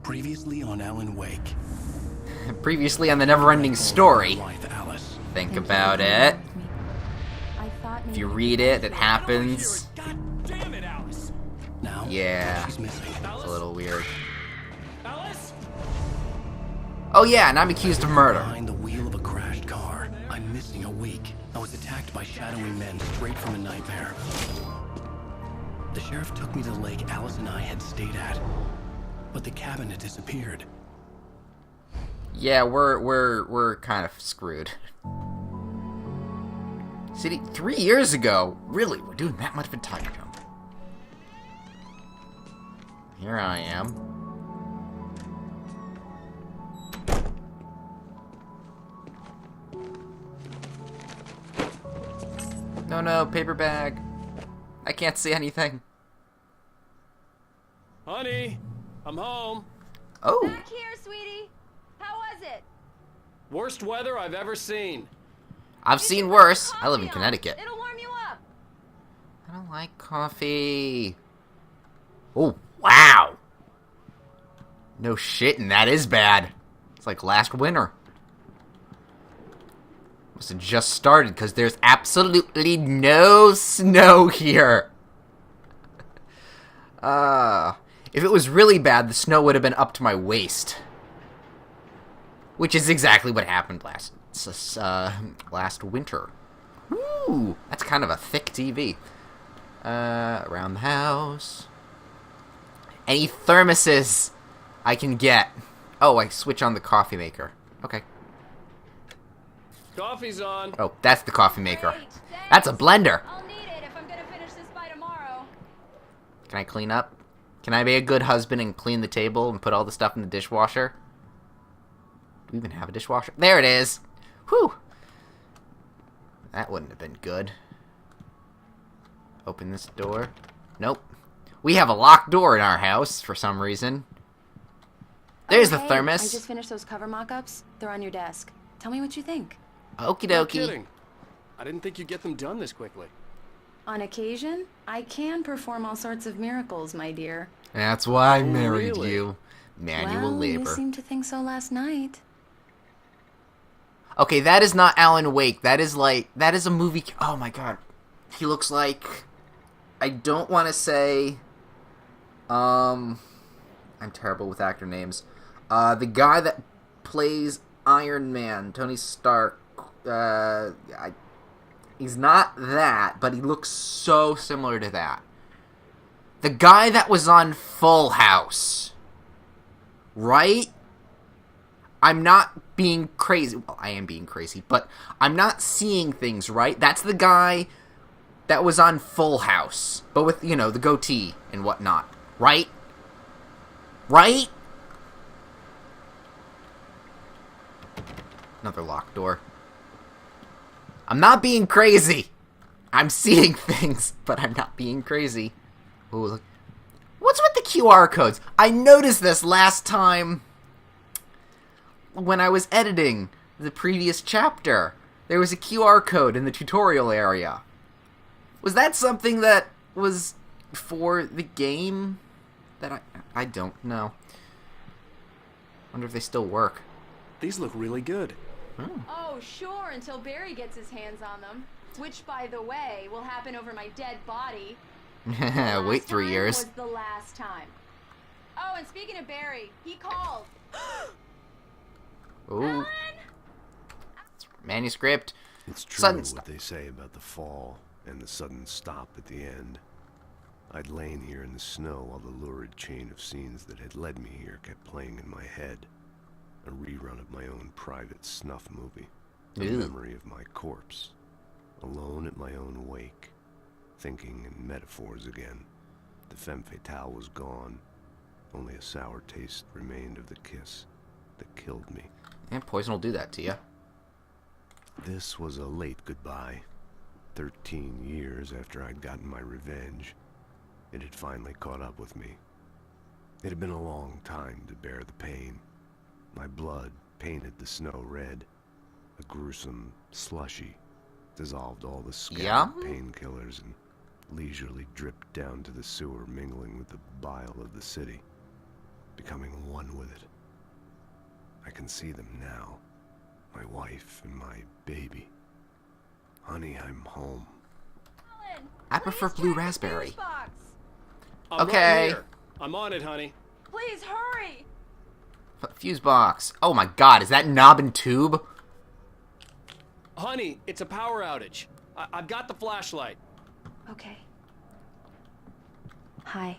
Previously on Alan Wake. Previously on the Neverending Story. Wife Alice. Think about it. If you read it, it happens. God damn it, Alice. Now, Yeah, she's missing. it's a little weird. Alice? Oh yeah, and I'm accused of murder. Behind the wheel of a crashed car. I'm missing a week. I was attacked by shadowy men straight from a nightmare. The sheriff took me to the lake Alice and I had stayed at. But the cabin had disappeared. Yeah, we're kind of screwed. City 3 years ago? Really? We're doing that much of a time jump. Here I am. No, paper bag. I can't see anything. Honey, I'm home. Oh, Back here, sweetie. How was it? Worst weather I've ever seen. I've You seen should worse. put I live in coffee on. Connecticut. It'll warm you up. I don't like coffee. Oh, wow. No shit, and that is bad. It's like last winter. Must have just started, because there's absolutely no snow here. If it was really bad, the snow would have been up to my waist. Which is exactly what happened last winter. Ooh, that's kind of a thick TV. Around the house. Any thermoses I can get. Oh, I switch on the coffee maker. Okay. Coffee's on. Oh, that's the coffee maker. Great, thanks. That's a blender. I'll need it if I'm gonna finish this by tomorrow. Can I clean up? Can I be a good husband and clean the table and put all the stuff in the dishwasher? Do we even have a dishwasher? There it is. Whew. That wouldn't have been good. Open this door. Nope. We have a locked door in our house for some reason. There's the Hey, thermos. I just finished those cover mock-ups. They're on your desk. Tell me what you think. Okie No dokie. kidding. I didn't think you'd get them done this quickly. On occasion, I can perform all sorts of miracles, my dear. That's why I Oh, married really? you. Manual well, labor. you seemed to think so last night. Okay, that is not Alan Wake. That is a movie. Oh my god. He looks like, I don't want to say, I'm terrible with actor names. The guy that plays Iron Man, Tony Stark, he's not that, but he looks so similar to that. The guy that was on Full House. Right? I'm not being crazy. Well, I am being crazy, but I'm not seeing things right. That's the guy that was on Full House, but with, the goatee and whatnot. Right? Right? Another locked door. I'm not being crazy. I'm seeing things, but I'm not being crazy. Ooh, look. What's with the QR codes? I noticed this last time when I was editing the previous chapter. There was a QR code in the tutorial area. Was that something that was for the game? That I don't know. Wonder if they still work. These look really good. Oh, sure, until Barry gets his hands on them. Which, by the way, will happen over my dead body. Wait 3 years. Was the last time. Oh, and speaking of Barry, he called. Ooh, Alan? manuscript. It's true Sudden what stop. they say about the fall and the sudden stop at the end. I'd lain here in the snow while the lurid chain of scenes that had led me here kept playing in my head. A rerun of my own private snuff movie. A Ew. memory of my corpse. Alone at my own wake. Thinking in metaphors again. The femme fatale was gone. Only a sour taste remained of the kiss that killed me. Yeah, poison will do that to you. This was a late goodbye. 13 years after I'd gotten my revenge, it had finally caught up with me. It had been a long time to bear the pain. My blood painted the snow red. A gruesome slushy dissolved all the scattered Yum. painkillers and leisurely dripped down to the sewer, mingling with the bile of the city. becoming one with it. I can see them now. My wife and my baby. Honey, I'm home. Alan, I prefer please blue check the raspberry. fuse box. I'm Okay. right here. I'm on it, honey. Please hurry. Fuse box. Oh my god, is that knob and tube? Honey, it's a power outage. I've got the flashlight. Okay. Hi.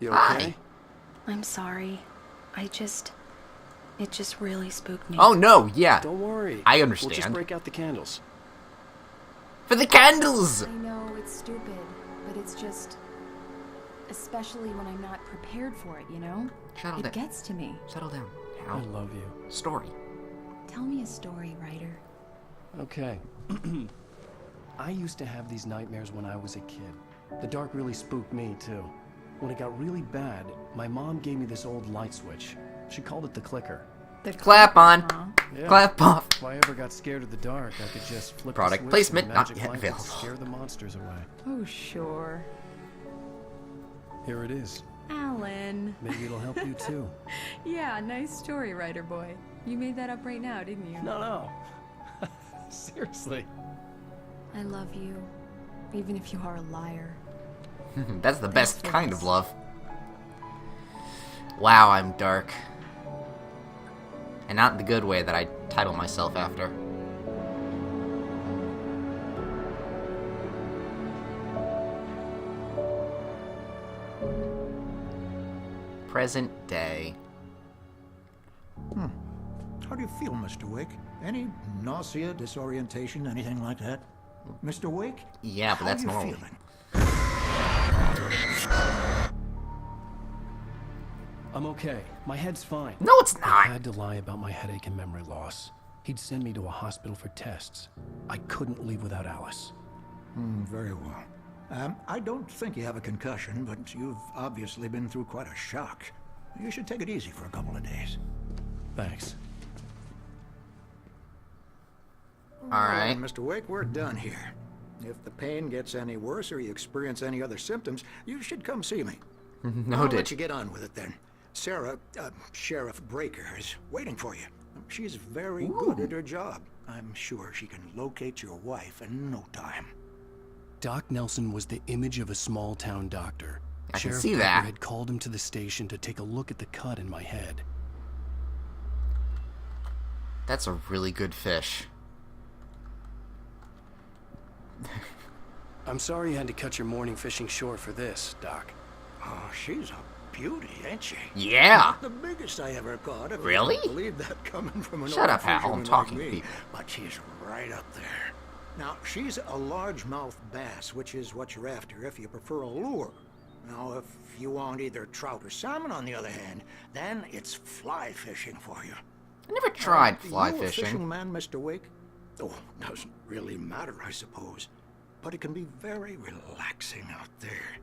You Hi. okay? I'm sorry. It just really spooked me. Oh no, yeah. Don't worry. I We'll understand. just break out the candles. For the candles! I know it's stupid, but it's just... Especially when I'm not prepared for it, you know? Settle It down. gets to me. Settle down. I How? love you. Story. Tell me a story, writer. Okay. I used to have these nightmares when I was a kid. The dark really spooked me, too. When it got really bad, my mom gave me this old light switch. She called it the clicker. The Clap on. Yeah. Clap off. If I ever got scared of the dark, I could just flip Product the switch placement and the not magic yet light would available. scare the monsters away. Oh, sure. Here it is. Alan. Maybe it'll help you too. Yeah, nice story, writer boy. You made that up right now, didn't you? No. Seriously. I love you. Even if you are a liar. That's the best Thanks for kind this. of love. Wow, I'm dark. And not in the good way that I title myself after. Present day. How do you feel, Mr. Wake? Any nausea, disorientation, anything like that? Mr. Wake? Yeah, but that's How normal. you feeling? I'm okay. My head's fine. No, it's I not. had to lie about my headache and memory loss. He'd send me to a hospital for tests. I couldn't leave without Alice. Very well. I don't think you have a concussion, but you've obviously been through quite a shock. You should take it easy for a couple of days. Thanks. Alright. Well, Mr. Wake, we're done here. If the pain gets any worse or you experience any other symptoms, you should come see me. I'll Noted. let you get on with it then. Sarah, Sheriff Breaker, is waiting for you. She's very good at her job. I'm sure she can locate your wife in no time. Doc Nelson was the image of a small-town doctor. I can Sheriff see Breaker that. had called him to the station to take a look at the cut in my head. That's a really good fish. I'm sorry you had to cut your morning fishing short for this, Doc. Oh, she's a beauty, ain't she? Yeah. The biggest I ever caught. If Really? You can believe that coming from an Shut old up, Hal. I'm fisherman talking like to me. people. But she's right up there. Now, she's a largemouth bass, which is what you're after if you prefer a lure. Now, if you want either trout or salmon, on the other hand, then it's fly fishing for you. I never tried fly you a fishing. fishing man, Mr. Wake? Oh, doesn't really matter, I suppose. But it can be very relaxing out there.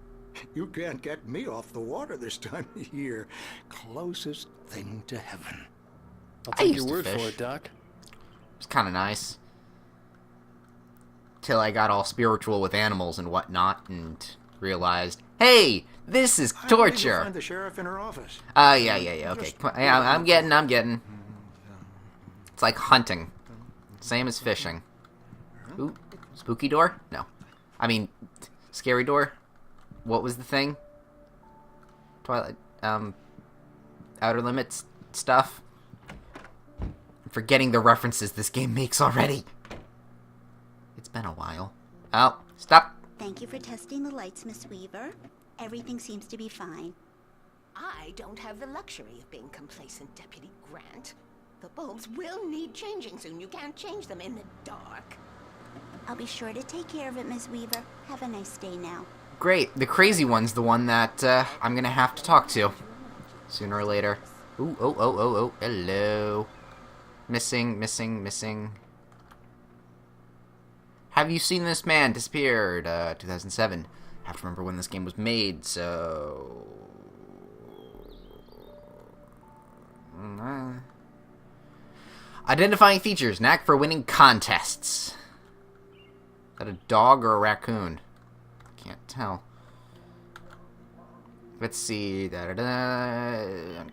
You can't get me off the water this time of year. Closest thing to heaven. I'll I take used your to word for fish. it, Doc. It's kind of nice. Till I got all spiritual with animals and whatnot and realized, hey, this is I believe you'll torture. find the sheriff in her office. Yeah, okay. Just- Come on, yeah, I'm getting. It's like hunting. Same as fishing. Ooh, spooky door? No. I mean, scary door? What was the thing? Twilight, Outer Limits stuff? I'm forgetting the references this game makes already. It's been a while. Oh, stop. Thank you for testing the lights, Miss Weaver. Everything seems to be fine. I don't have the luxury of being complacent, Deputy Grant. The bulbs will need changing soon. You can't change them in the dark. I'll be sure to take care of it, Miss Weaver. Have a nice day now. Great. The crazy one's the one that I'm gonna have to talk to sooner or later. Ooh, oh. Hello. Missing. Have you seen this man? Disappeared. 2007. Have to remember when this game was made, so... Identifying features. Knack for winning contests. Is that a dog or a raccoon? Can't tell. Let's see.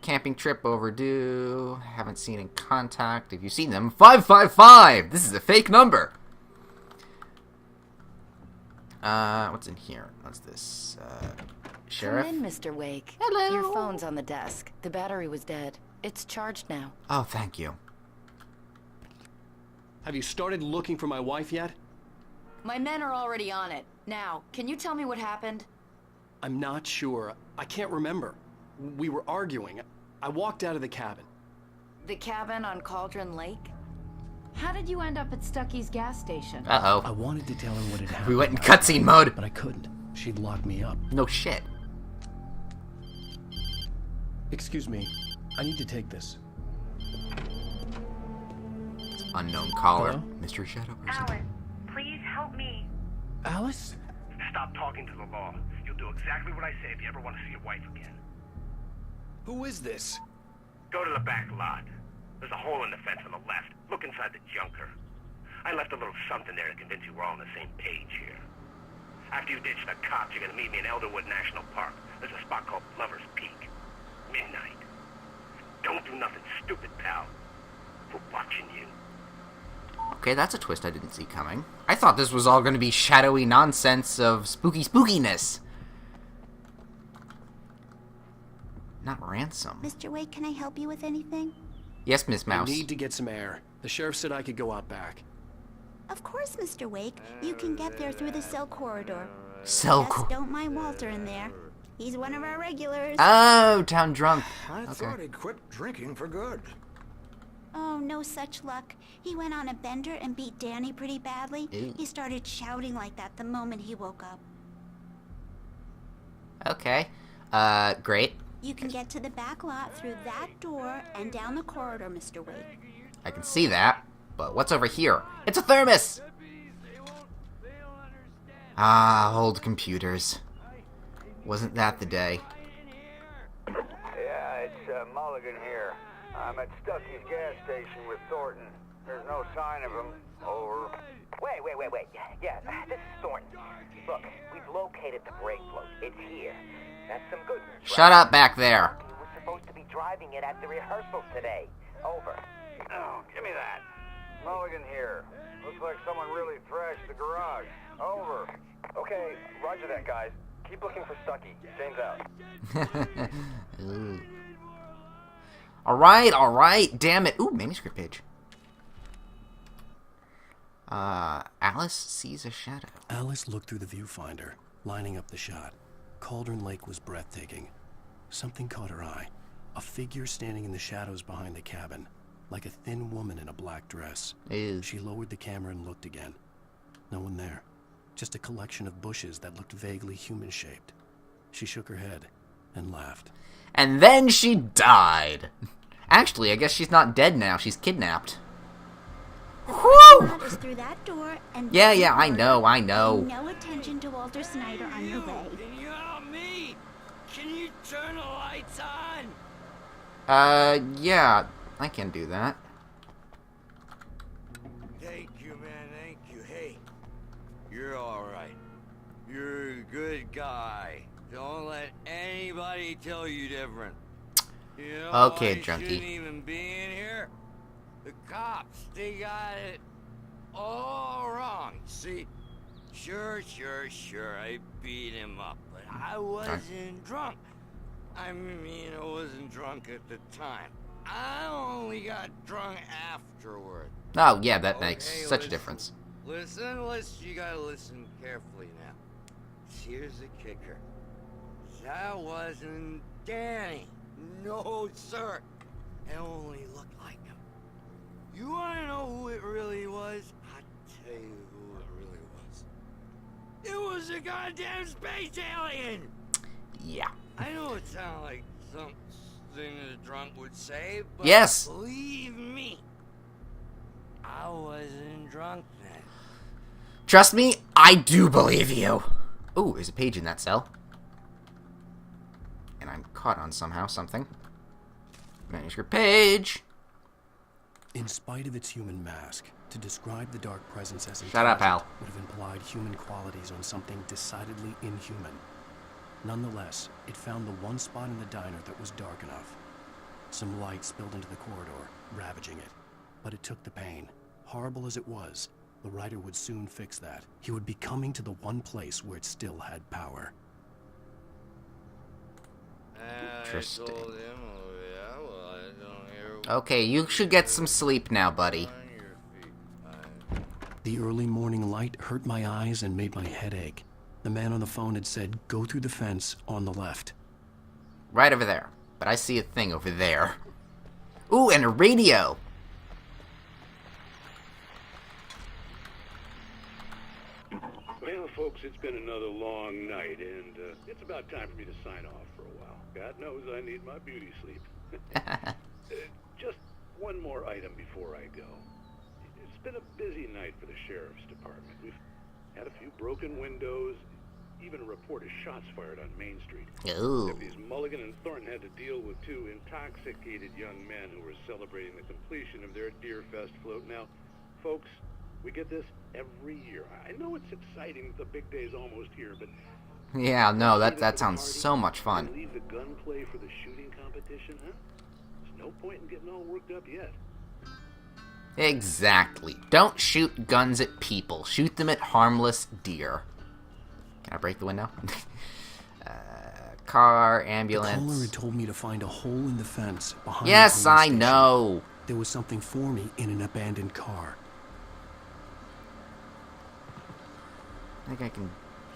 Camping trip overdue. Haven't seen in contact. Have you seen them? 555! This is a fake number. What's in here? What's this? Sheriff? Come in, Mr. Wake. Hello. Your phone's on the desk. The battery was dead. It's charged now. Oh, thank you. Have you started looking for my wife yet? My men are already on it. Now, can you tell me what happened? I'm not sure. I can't remember. We were arguing. I walked out of the cabin. The cabin on Cauldron Lake? How did you end up at Stucky's gas station? I Uh-oh. wanted to tell her what had happened. We went in cutscene mode. But I couldn't. She'd lock me up. No shit. Excuse me. I need to take this. Unknown caller. Hello? Mystery shadow person. Alice, please help me. Alice? Stop talking to the law. You'll do exactly what I say if you ever want to see your wife again. Who is this? Go to the back lot. There's a hole in the fence on the left. Look inside the junker. I left a little something there to convince you we're all on the same page here. After you ditch the cops, you're gonna meet me in Elderwood National Park. There's a spot called Lover's Peak. Midnight. Don't do nothing stupid, pal. We're watching you. Okay, that's a twist I didn't see coming. I thought this was all going to be shadowy nonsense of spooky spookiness. Not ransom. Mr. Wake, can I help you with anything? Yes, Miss Mouse. I need to get some air. The sheriff said I could go out back. Of course, Mr. Wake. You can get there through the cell corridor. Cell Just corridor. don't mind Walter in there. He's one of our regulars. Oh, town drunk. I Okay. thought he'd quit drinking for good. Oh, no such luck. He went on a bender and beat Danny pretty badly. Ew. He started shouting like that the moment he woke up. Okay. Great. You can get to the back lot through that door and down the corridor, Mr. Wake. I can see that. But what's over here? It's a thermos! Ah, old computers. Wasn't that the day? Yeah, it's Mulligan here. I'm at Stucky's gas station with Thornton. There's no sign of him. Over. Wait. Yeah, this is Thornton. Look, we've located the brake float. It's here. That's some good news. Shut up back there. We were supposed to be driving it at the rehearsal today. Over. Oh, give me that. Mulligan here. Looks like someone really thrashed the garage. Over. Okay, roger that, guys. Keep looking for Stucky. James out. Ooh. Alright. Damn it. Ooh, manuscript page. Alice sees a shadow. Alice looked through the viewfinder, lining up the shot. Cauldron Lake was breathtaking. Something caught her eye. A figure standing in the shadows behind the cabin, like a thin woman in a black dress. Ew. She lowered the camera and looked again. No one there. Just a collection of bushes that looked vaguely human-shaped. She shook her head and laughed. And then she died. Actually, I guess she's not dead now. She's kidnapped. The Whew! lot is through that door and Yeah, down the I know. corridor. No attention to Walter Snyder on your way. Can you help me? Can you turn the lights on? Yeah, I can do that. Thank you, man. Thank you. Hey, you're all right. You're a good guy. Don't let anybody tell you different. You know, Okay, I junkie. shouldn't even be in here. The cops, they got it all wrong. See, sure, I beat him up, but I wasn't drunk. I mean, I wasn't drunk at the time. I only got drunk afterward. Oh, yeah, that makes Okay, such a listen. difference. Listen, you gotta listen carefully now. Here's the kicker. That wasn't Danny. No, sir. It only looked like him. You wanna know who it really was? I'll tell you who it really was. It was a goddamn space alien! Yeah. I know it sounds like something a drunk would say, but Yes. believe me, I wasn't drunk then. Trust me, I do believe you. Ooh, there's a page in that cell. And I'm caught on something. Manuscript page. In spite of its human mask, to describe the dark presence as Shut up, Al. would have implied human qualities on something decidedly inhuman. Nonetheless, it found the one spot in the diner that was dark enough. Some light spilled into the corridor, ravaging it. But it took the pain. Horrible as it was, the writer would soon fix that. He would be coming to the one place where it still had power. Interesting. Okay, you should get some sleep now, buddy. The early morning light hurt my eyes and made my head ache. The man on the phone had said, go through the fence on the left. Right over there. But I see a thing over there. Ooh, and a radio! Well, folks, it's been another long night, and it's about time for me to sign off for a while. God knows I need my beauty sleep. Just one more item before I go. It's been a busy night for the sheriff's department. We've had a few broken windows, even a report of shots fired on Main Street. Ooh. Deputies Mulligan and Thornton had to deal with two intoxicated young men who were celebrating the completion of their Deerfest float. Now, folks, we get this every year. I know it's exciting, the big day's almost here, but... Yeah, no, that sounds so much fun. Leave the gunplay for the shooting competition, huh? There's no point in getting all worked up yet. Exactly. Don't shoot guns at people. Shoot them at harmless deer. Can I break the window? Car, ambulance. The caller had told me to find a hole in the fence behind Yes, the police I station. know. There was something for me in an abandoned car. I think I can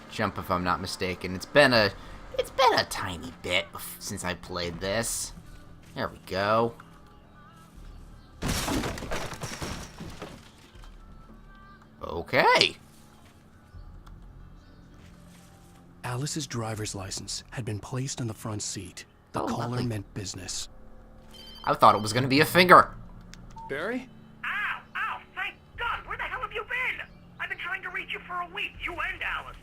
jump if I'm not mistaken. It's been a tiny bit since I played this. There we go. Okay. Alice's driver's license had been placed on the front seat. The caller lovely. meant business. I thought it was going to be a finger. Barry? Ow! Ow! Thank God! Where the hell have you been? I've been trying to reach you for a week, you and Alice.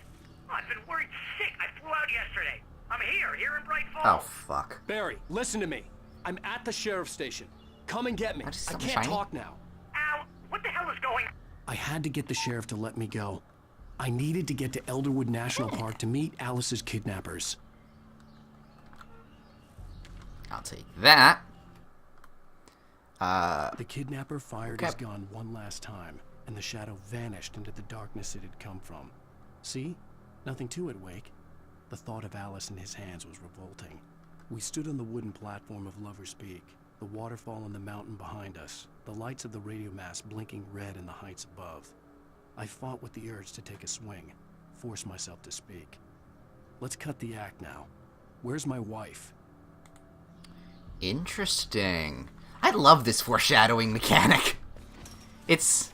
Oh, I've been worried sick. I flew out yesterday. I'm here in Bright Falls. Oh, fuck. Barry, listen to me. I'm at the sheriff's station. Come and get me. I something can't shiny? talk now. Ow! What the hell is going on? I had to get the sheriff to let me go. I needed to get to Elderwood National Park to meet Alice's kidnappers. I'll take that. The kidnapper fired his gun one last time, and the shadow vanished into the darkness it had come from. See? Nothing to it, Wake. The thought of Alice in his hands was revolting. We stood on the wooden platform of Lover's Peak, the waterfall on the mountain behind us, the lights of the radio mast blinking red in the heights above. I fought with the urge to take a swing, force myself to speak. Let's cut the act now. Where's my wife? Interesting. I love this foreshadowing mechanic. It's...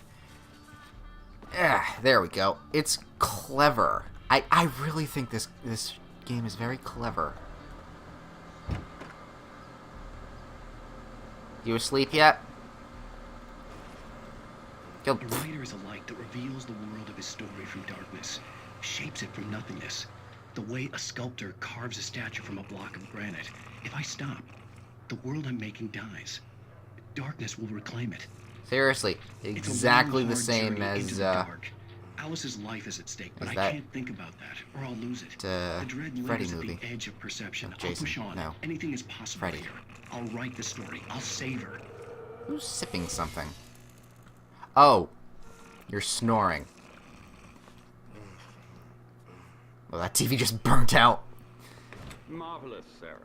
there we go. It's clever. I really think this game is very clever. You asleep yet? A writer is a light that reveals the world of his story from darkness, shapes it from nothingness. The way a sculptor carves a statue from a block of granite. If I stop, the world I'm making dies. Darkness will reclaim it. Seriously, exactly the same as Alice's life is at stake, but I that can't think about that, or I'll lose it. the dread Freddy lives at movie. the edge of perception. Oh, Jason, I'll push on. no. Anything is possible Freddy. here. I'll write the story. I'll save her. Who's sipping something? Oh, you're snoring. Well, that TV just burnt out. Marvelous, Sarah.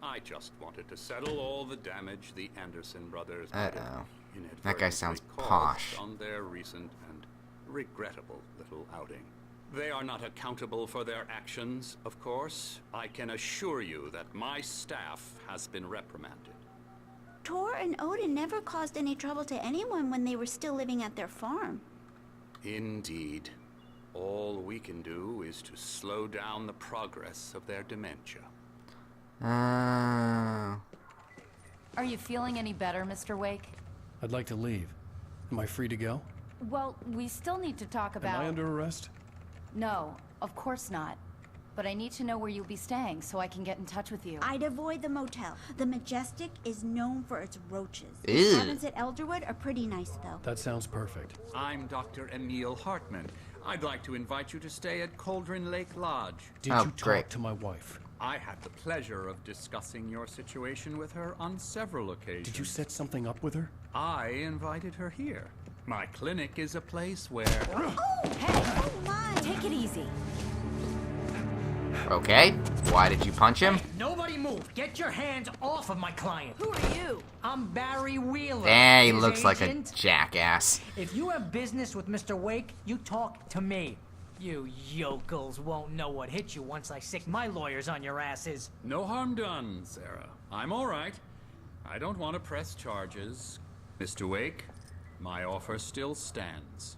I just wanted to settle all the damage the Anderson brothers Uh-oh. inadvertently That guy sounds caused posh. on their recent and regrettable little outing. They are not accountable for their actions, of course. I can assure you that my staff has been reprimanded. Tor and Odin never caused any trouble to anyone when they were still living at their farm. Indeed. All we can do is to slow down the progress of their dementia. Are you feeling any better, Mr. Wake? I'd like to leave. Am I free to go? Well, we still need to talk about... Am I under arrest? No, of course not. But I need to know where you'll be staying so I can get in touch with you. I'd avoid the motel. The Majestic is known for its roaches. Ew. The cabins at Elderwood are pretty nice, though. That sounds perfect. I'm Dr. Emil Hartman. I'd like to invite you to stay at Cauldron Lake Lodge. Did you talk to my wife? I had the pleasure of discussing your situation with her on several occasions. Did you set something up with her? I invited her here. My clinic is a place where... Oh, hey! Come on! Take it easy. Okay. Why did you punch him? Nobody move. Get your hands off of my client. Who are you? I'm Barry Wheeler. He his looks like a agent. jackass. If you have business with Mr. Wake, you talk to me. You yokels won't know what hit you once I sick my lawyers on your asses. No harm done, Sarah. I'm all right. I don't want to press charges. Mr. Wake, my offer still stands.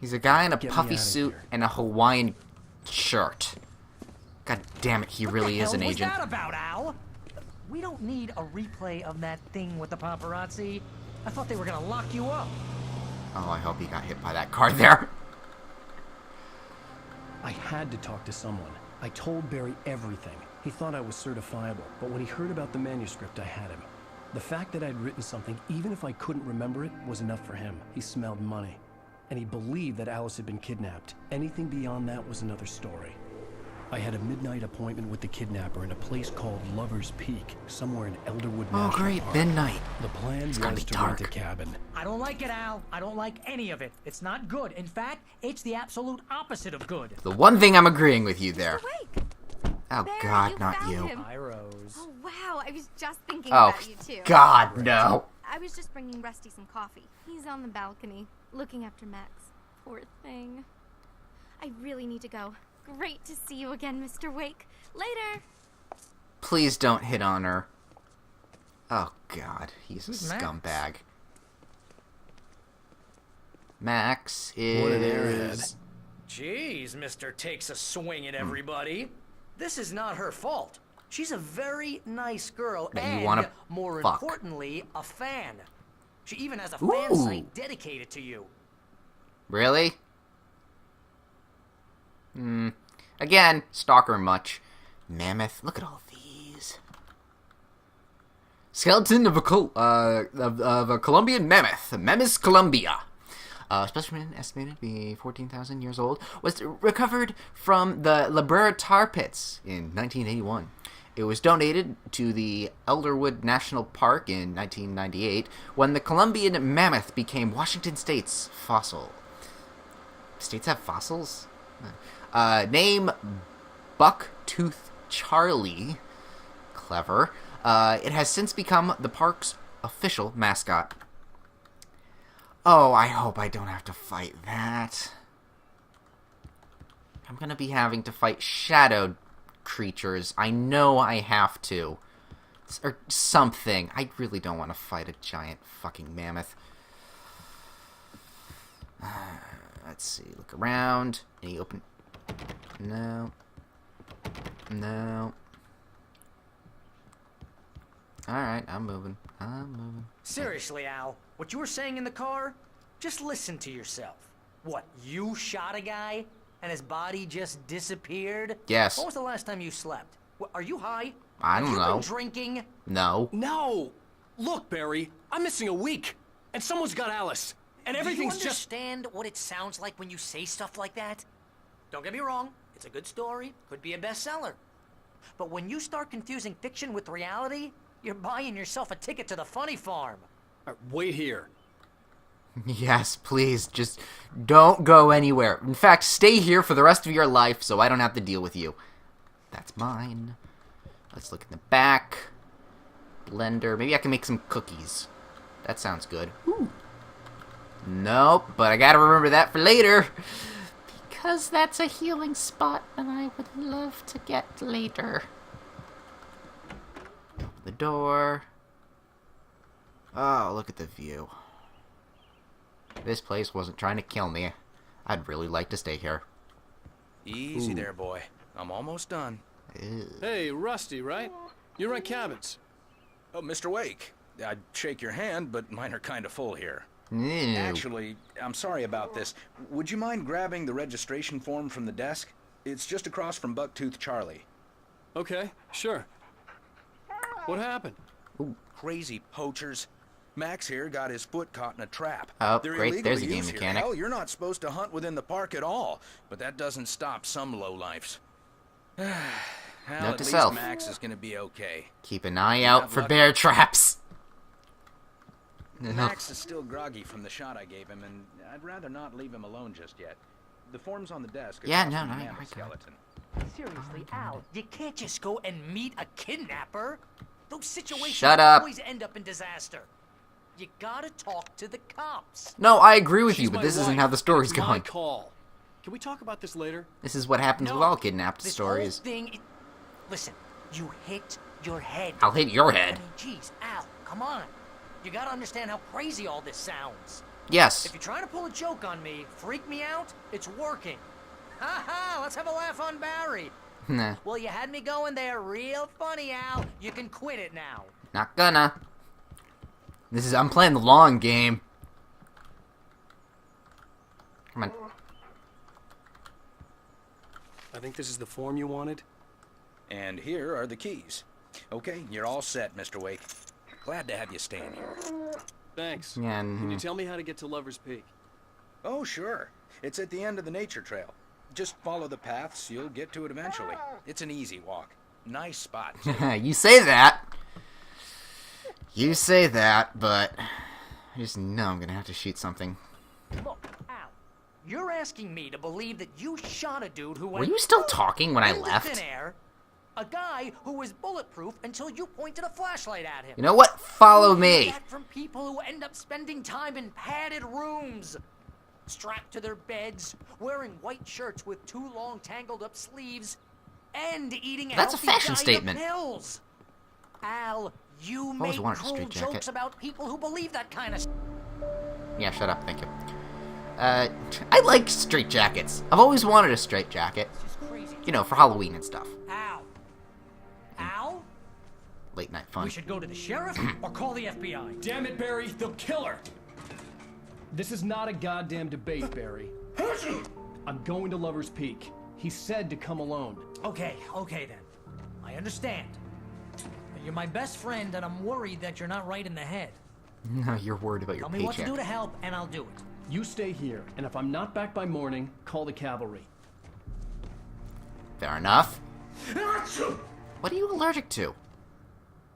He's a guy in a Get me puffy outta suit here. and a Hawaiian shirt. God damn it, he really is an What agent. was that about, Al? We don't need a replay of that thing with the paparazzi. I thought they were gonna lock you up. Oh, I hope he got hit by that car there. I had to talk to someone. I told Barry everything. He thought I was certifiable, but when he heard about the manuscript, I had him. The fact that I'd written something, even if I couldn't remember it, was enough for him. He smelled money. And he believed that Alice had been kidnapped. Anything beyond that was another story. I had a midnight appointment with the kidnapper in a place called Lover's Peak, somewhere in Elderwood Oh, National great, Park. midnight. The plan It's gonna was be to rent a dark. cabin. I don't like it, Al. I don't like any of it. It's not good. In fact, it's the absolute opposite of good. The one thing I'm agreeing with you there. Oh, Barry, God, you not found you. him. Hi, Rose. Oh, wow. I was just thinking Oh, about you, too. God, no. I was just bringing Rusty some coffee. He's on the balcony, looking after Max. Poor thing. I really need to go. Great to see you again, Mr. Wake. Later. Please don't hit on her. Oh, God, he's a Who's Max? scumbag. Max What an is... Jeez, Mr. Takes a swing at everybody. This is not her fault. She's a very nice girl That you and, wanna more fuck. importantly, a fan. She even has a fan Ooh. site dedicated to you. Really? Again, stalker much. Mammoth, look at all these. Skeleton of a Colombian mammoth, Mammoth Columbia. Specimen estimated to be 14,000 years old, was recovered from the Librera tar pits in 1981. It was donated to the Elderwood National Park in 1998 when the Colombian mammoth became Washington State's fossil. States have fossils? Name Bucktooth Charlie. Clever. It has since become the park's official mascot. Oh, I hope I don't have to fight that. I'm gonna be having to fight shadow creatures. I know I have to. Or something. I really don't want to fight a giant fucking mammoth. Let's see. Look around. Any open... No. No. Alright, I'm moving. Seriously, Al, what you were saying in the car? Just listen to yourself. What, you shot a guy and his body just disappeared? Yes. When was the last time you slept? What, are you high? I don't Have you know. been drinking? No. No! Look, Barry, I'm missing a week, and someone's got Alice, and everything's Do you understand what it sounds like when you say stuff like that? Don't get me wrong, it's a good story, could be a bestseller. But when you start confusing fiction with reality, you're buying yourself a ticket to the funny farm. Wait here. Yes, please, just don't go anywhere. In fact, stay here for the rest of your life so I don't have to deal with you. That's mine. Let's look in the back. Blender. Maybe I can make some cookies. That sounds good. Ooh. Nope, but I gotta remember that for later. Because that's a healing spot and I would love to get later. Open the door. Oh, look at the view. This place wasn't trying to kill me. I'd really like to stay here. Easy Ooh. there, boy. I'm almost done. Ew. Hey, Rusty, right? You rent cabins. Oh, Mr. Wake. I'd shake your hand, but mine are kind of full here. Ew. Actually, I'm sorry about this. Would you mind grabbing the registration form from the desk? It's just across from Bucktooth Charlie. Okay, sure. What happened? Crazy poachers. Max here got his foot caught in a trap. Oh, They're great. There's a illegally game used here. mechanic. Hell, you're not supposed to hunt within the park at all, but that doesn't stop some lowlifes. Well, Note at to least self. Max is gonna be okay. Keep an eye out for bear traps. Max is still groggy from the shot I gave him, and I'd rather not leave him alone just yet. The form's on the desk. Yeah, across no, from no, the I mammoth got it. skeleton. Seriously, Al, you can't just go and meet a kidnapper. Those situations Shut up. always end up in disaster. You gotta talk to the cops. No, I agree with She's you, but my this isn't wife. how the story's It's my going. call. Can we talk about this later? This is what happens with all kidnapped This stories. whole thing, listen, you hit your head. I'll hit your head. I mean, geez, Al, come on. You gotta understand how crazy all this sounds. Yes. If you're trying to pull a joke on me, freak me out, it's working. Ha ha, let's have a laugh on Barry. Nah, Well, you had me going there real funny, Al. You can quit it now. not gonna. I'm playing the long game. Come on. I think this is the form you wanted. And here are the keys. Okay, you're all set, Mr. Wake. Glad to have you staying here. Thanks. Yeah, Can you tell me how to get to Lover's Peak? Oh, sure. It's at the end of the nature trail. Just follow the paths, you'll get to it eventually. It's an easy walk. Nice spot, too. You say that. You say that, but I just know I'm gonna have to shoot something. Look, Al, you're asking me to believe that you shot a dude who Were went you still talking when I into left? thin air, a guy who was bulletproof until you pointed a flashlight at him. You know what? Follow You me. hear that from people who end up spending time in padded rooms, strapped to their beds, wearing white shirts with too long tangled up sleeves, and eating That's a healthy fashion diet statement. of pills. Al, you I've always make wanted a cruel straight jacket. jokes about people who believe that kind of. Yeah, shut up. Thank you. I like straight jackets. I've always wanted a straight jacket. You know, for Halloween and stuff. Al, Al, Late night fun. we should go to the sheriff or call the FBI. Damn it, Barry, they'll kill her. This is not a goddamn debate, Barry. I'm going to Lover's Peak. He said to come alone. Okay then. I understand. But you're my best friend, and I'm worried that you're not right in the head. No, you're worried about your Tell me what to paycheck. do to help, and I'll do it. You stay here, and if I'm not back by morning, call the cavalry. Fair enough. What are you allergic to?